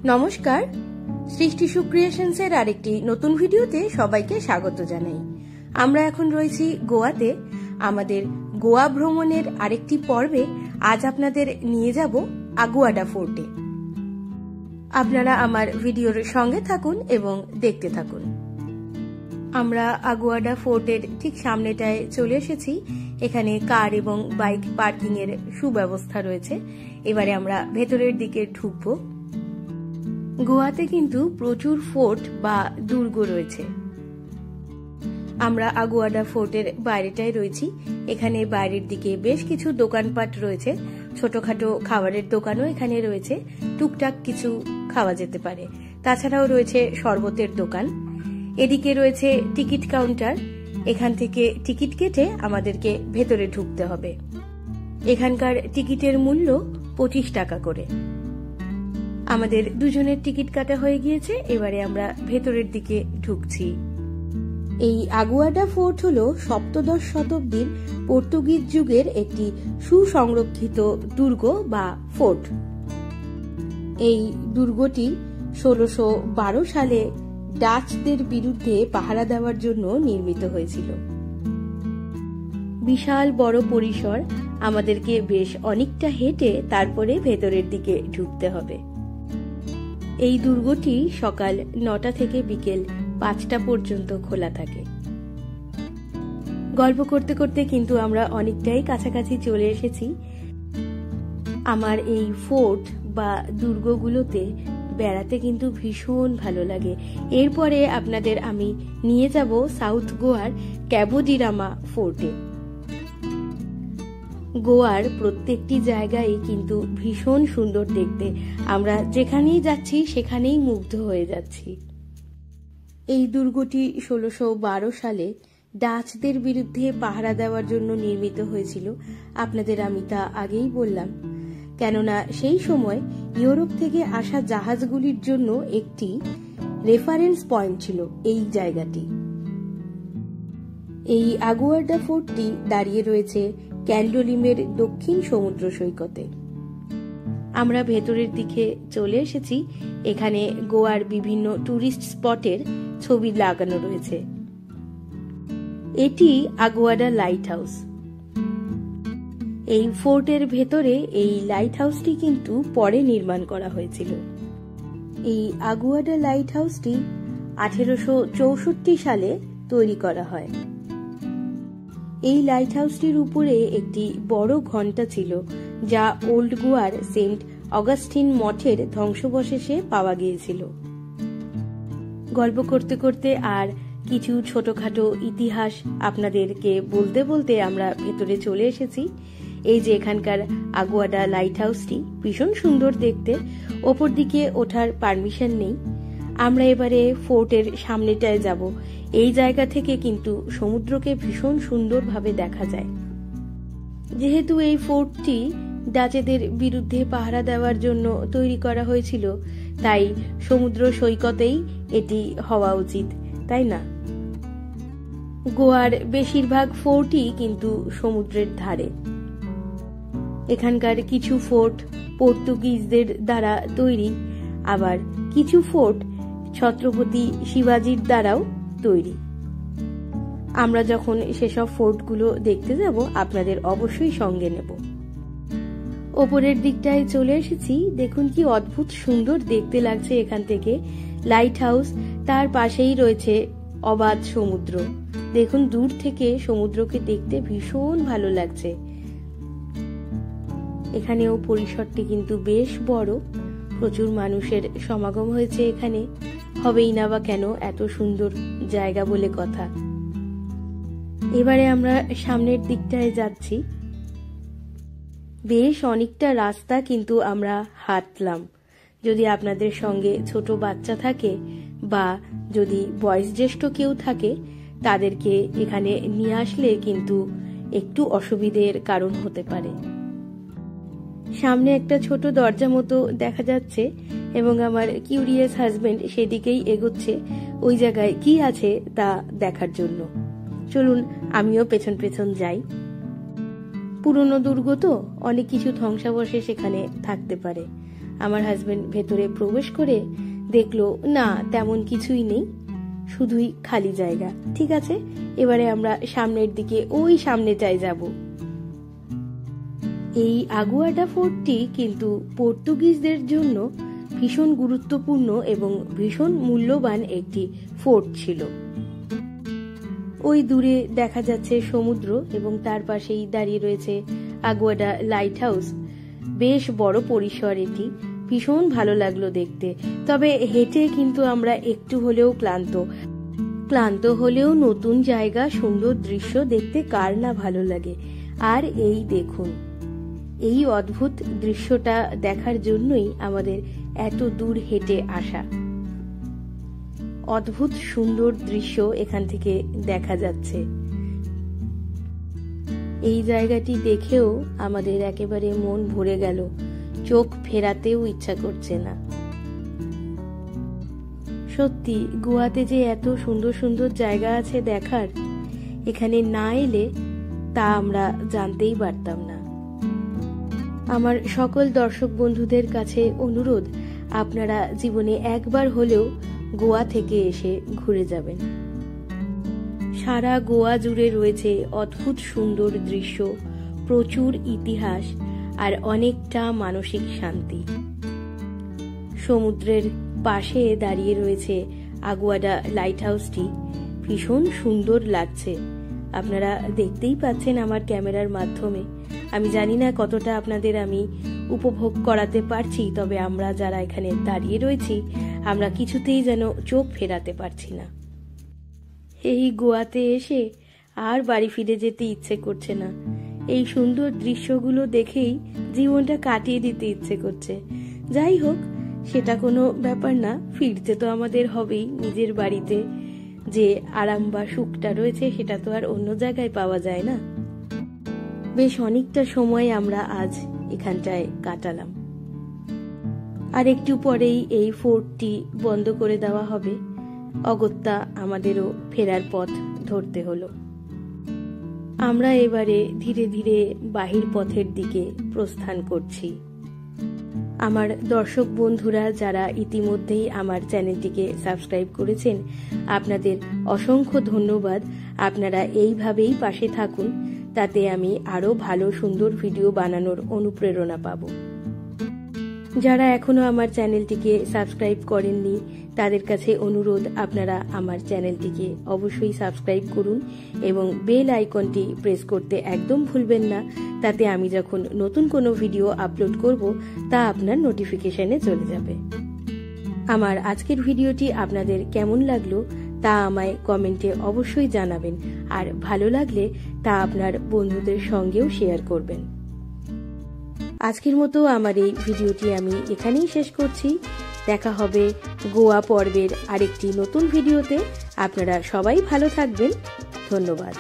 নমস্কার, সৃষ্টি ক্রিয়েশনসের আরেকটি নতুন ভিডিওতে সবাইকে স্বাগত জানাই। আমরা এখন রয়েছি গোয়াতে। আমাদের গোয়া ভ্রমণের আরেকটি পর্বে আজ আপনাদের নিয়ে যাব আগুয়াডা ফোর্টে। আপনারা আমার ভিডিওর সঙ্গে থাকুন এবং দেখতে থাকুন। আমরা আগুয়াডা ফোর্টের ঠিক সামনেটায় চলে এসেছি। এখানে কার এবং বাইক পার্কিং এর সুব্যবস্থা রয়েছে। এবারে আমরা ভেতরের দিকে ঢুকবো। গোয়াতে কিন্তু প্রচুর ফোর্ট বা দুর্গ রয়েছে। আমরা আগুয়াডা ফোর্টের বাইরেটায় রয়েছি। এখানে বাইরের দিকে বেশ কিছু দোকানপাট রয়েছে, ছোটখাটো খাবারের দোকানও এখানে রয়েছে, টুকটাক কিছু খাওয়া যেতে পারে। তাছাড়াও রয়েছে শরবতের দোকান। এদিকে রয়েছে টিকিট কাউন্টার। এখান থেকে টিকিট কেটে আমাদেরকে ভেতরে ঢুকতে হবে। এখানকার টিকিটের মূল্য 25 টাকা করে। আমাদের দুজনের টিকিট কাটা হয়ে গিয়েছে। এবারে আমরা ভেতরের দিকে ঢুকছি। এই আগুয়াডা ফোর্ট হলো সপ্তদশ শতাব্দীর পর্তুগিজ যুগের একটি সুসংরক্ষিত দুর্গ বা ফোর্ট। এই দুর্গটি 1612 সালে ডাচদের বিরুদ্ধে পাহারা দেওয়ার জন্য নির্মিত হয়েছিল। বিশাল বড় পরিসর। আমাদেরকে বেশ অনেকটা হেঁটে তারপরে ভেতরের দিকে ঢুকতে হবে। এই দুর্গটি সকাল 9টা থেকে বিকেল 5টা পর্যন্ত খোলা থাকে। গল্প করতে করতে কিন্তু আমরা অনেকটাই কাছাকাছি চলে এসেছি। আমার এই ফোর্ট বা দুর্গগুলোতে বেড়াতে কিন্তু ভীষণ ভালো লাগে। এরপরে আপনাদের আমি নিয়ে যাব সাউথ গোয়ার ক্যাবোডিরামা ফোর্টে। গোয়ার প্রত্যেকটি জায়গায় কিন্তু ভীষণ সুন্দর দেখতে। আমরা যেখানেই যাচ্ছি সেখানেই মুগ্ধ হয়ে যাচ্ছি। এই দুর্গটি 1612 সালে ডাচদের বিরুদ্ধে পাহারা দেওয়ার জন্য নির্মিত হয়েছিল। আপনাদের আমি তা আগেই বললাম, কেননা সেই সময় ইউরোপ থেকে আসা জাহাজগুলির জন্য একটি রেফারেন্স পয়েন্ট ছিল এই জায়গাটি। এই আগুয়াডা ফোর্টটি দাঁড়িয়ে রয়েছে ক্যান্ডোলিমের দক্ষিণ সমুদ্র সৈকতে। আমরা ভেতরের দিকে চলে এসেছি। এখানে গোয়ার বিভিন্ন টুরিস্ট স্পটের ছবি লাগানো রয়েছে। এটি আগুয়াডা লাইট হাউস। এই ফোর্টের ভেতরে এই লাইট হাউসটি কিন্তু পরে নির্মাণ করা হয়েছিল। এই আগুয়াডা লাইট হাউসটি 1864 সালে তৈরি করা হয়। এই লাইট হাউসটির উপরে একটি বড় ঘণ্টা ছিল, যা ওল্ড গোয়ার সেন্ট অগাস্টিন মঠের ধ্বংসাবশেষে পাওয়া গিয়েছিল। গল্প করতে করতে আর কিছু ছোটখাটো ইতিহাস আপনাদেরকে বলতে বলতে আমরা ভেতরে চলে এসেছি। এই যে এখানকার আগুয়াডা লাইট হাউসটি ভীষণ সুন্দর দেখতে। ওপর দিকে ওঠার পারমিশন নেই। আমরা এবারে ফোর্টের সামনেটায় যাব। এই জায়গা থেকে কিন্তু সমুদ্রকে ভীষণ সুন্দরভাবে দেখা যায়। যেহেতু এই ফোর্টটি ডাচেদের বিরুদ্ধে পাহারা দেওয়ার জন্য তৈরি করা হয়েছিল, তাই সমুদ্র সৈকতেই এটি হওয়া উচিত, তাই না? গোয়ার বেশিরভাগ ফোর্টই কিন্তু সমুদ্রের ধারে। এখানকার কিছু ফোর্ট পর্তুগিজদের দ্বারা তৈরি, আবার কিছু ফোর্ট ছত্রপতি শিবাজির দ্বারাও তৈরি। আমরা যখন সেসব ফোর্টগুলো দেখতে যাব আপনাদের অবশ্যই সঙ্গে নেব। ওপরের দিকটায় চলে এসেছি। দেখুন কি অদ্ভুত সুন্দর দেখতে লাগছে এখান থেকে লাইট হাউস। তার পাশেই রয়েছে অবাধ সমুদ্র। দেখুন দূর থেকে সমুদ্রকে দেখতে ভীষণ ভালো লাগছে। এখানেও পরিসরটি কিন্তু বেশ বড়। প্রচুর মানুষের সমাগম হয়েছে এখানে। হবেই না বা কেন, এত সুন্দর জায়গা বলে কথা। এবারে আমরা সামনের দিকটায় যাচ্ছি। বেশ অনেকটা রাস্তা কিন্তু আমরা হাঁটলাম। যদি আপনাদের সঙ্গে ছোট বাচ্চা থাকে বা যদি বয়োজ্যেষ্ঠ কেউ থাকে, তাদেরকে এখানে নিয়ে আসলে কিন্তু একটু অসুবিধের কারণ হতে পারে। সামনে একটা ছোট দরজা মতো দেখা যাচ্ছে এবং আমার কিউরিয়াস হাজবেন্ড সেদিকেই এগোচ্ছে, ওই জায়গায় কি আছে তা দেখার জন্য। চলুন আমিও পেছন পেছন যাই। পুরনো দুর্গ তো, অনেক কিছু ধ্বংসাবশেষ এখানে থাকতে পারে। আমার হাজবেন্ড ভেতরে প্রবেশ করে দেখলো না তেমন কিছুই নেই, শুধুই খালি জায়গা। ঠিক আছে, এবারে আমরা সামনের দিকে ওই সামনেটায় যাব। এই আগুয়াডা ফোর্টটি কিন্তু পর্তুগিজদের জন্য ভীষণ গুরুত্বপূর্ণ এবং ভীষণ মূল্যবান একটি ফোর্ট ছিল। ওই দূরে দেখা যাচ্ছে সমুদ্র এবং তার পাশেই দাঁড়িয়ে রয়েছে আগুয়াডা লাইট হাউস। বেশ বড় পরিসর এটি, ভীষণ ভালো লাগলো দেখতে। তবে হেঁটে কিন্তু আমরা একটু হলেও ক্লান্ত হলেও নতুন জায়গা, সুন্দর দৃশ্য দেখতে কার না ভালো লাগে। আর এই দেখুন, এই অদ্ভুত দৃশ্যটা দেখার জন্যই আমাদের এত দূর হেঁটে আসা। অদ্ভুত সুন্দর দৃশ্য এখান থেকে দেখা যাচ্ছে। এই জায়গাটি দেখেও আমাদের একেবারে মন ভরে গেল, চোখ ফেরাতেও ইচ্ছা করছে না। সত্যি গোয়াতে যে এত সুন্দর সুন্দর জায়গা আছে দেখার, এখানে না এলে তা আমরা জানতেই পারতাম না। আমার সকল দর্শক বন্ধুদের কাছে অনুরোধ, আপনারা জীবনে একবার হলেও গোয়া থেকে এসে ঘুরে যাবেন। সারা গোয়া জুড়ে রয়েছে অদ্ভুত সুন্দর দৃশ্য, প্রচুর ইতিহাস আর অনেকটা মানসিক শান্তি। সমুদ্রের পাশে দাঁড়িয়ে রয়েছে আগুয়াডা লাইট হাউসটি, ভীষণ সুন্দর লাগছে। আপনারা দেখতেই পাচ্ছেন আমার ক্যামেরার মাধ্যমে। আমি জানি না কতটা আপনাদের আমি উপভোগ করাতে পারছি, তবে আমরা যারা এখানে দাঁড়িয়ে রয়েছি আমরা কিছুতেই যেন চোখ ফেরাতে পারছি না। এই গোয়াতে এসে আর বাড়ি ফিরে যেতে ইচ্ছে করছে না। এই সুন্দর দৃশ্যগুলো দেখেই জীবনটা কাটিয়ে দিতে ইচ্ছে করছে। যাই হোক, সেটা কোনো ব্যাপার না, ফিরতে তো আমাদের হবেই নিজের বাড়িতে। যে আরাম বা সুখটা রয়েছে সেটা তো আর অন্য জায়গায় পাওয়া যায় না। বেশ অনেকটা সময় আমরা আজ এখানটায় কাটালাম। আর একটু পরেই এই ফোর্টটি বন্ধ করে দেওয়া হবে। অগত্যা আমাদেরও ফেরার পথ ধরতে হলো। আমরা এবারে ধীরে ধীরে বাহির পথের দিকে প্রস্থান করছি। আমার দর্শক বন্ধুরা যারা ইতিমধ্যেই আমার চ্যানেলটিকে সাবস্ক্রাইব করেছেন, আপনাদের অসংখ্য ধন্যবাদ। আপনারা এইভাবেই পাশে থাকুন, তাতে আমি আরো ভালো সুন্দর ভিডিও বানানোর অনুপ্রেরণা পাব। যারা এখনো আমার চ্যানেলটিকে সাবস্ক্রাইব করেননি তাদের কাছে অনুরোধ, আপনারা আমার চ্যানেলটিকে অবশ্যই সাবস্ক্রাইব করুন এবং বেল আইকনটি প্রেস করতে একদম ভুলবেন না। তাতে আমি যখন নতুন কোনো ভিডিও আপলোড করব তা আপনার নোটিফিকেশনে চলে যাবে। আমার আজকের ভিডিওটি আপনাদের কেমন লাগলো তা আমায় কমেন্টে অবশ্যই জানাবেন, আর ভালো লাগলে তা আপনার বন্ধুদের সঙ্গেও শেয়ার করবেন। আজকের মতো আমার এই ভিডিওটি আমি এখানেই শেষ করছি। দেখা হবে গোয়া পর্বের আরেকটি নতুন ভিডিওতে। আপনারা সবাই ভালো থাকবেন। ধন্যবাদ।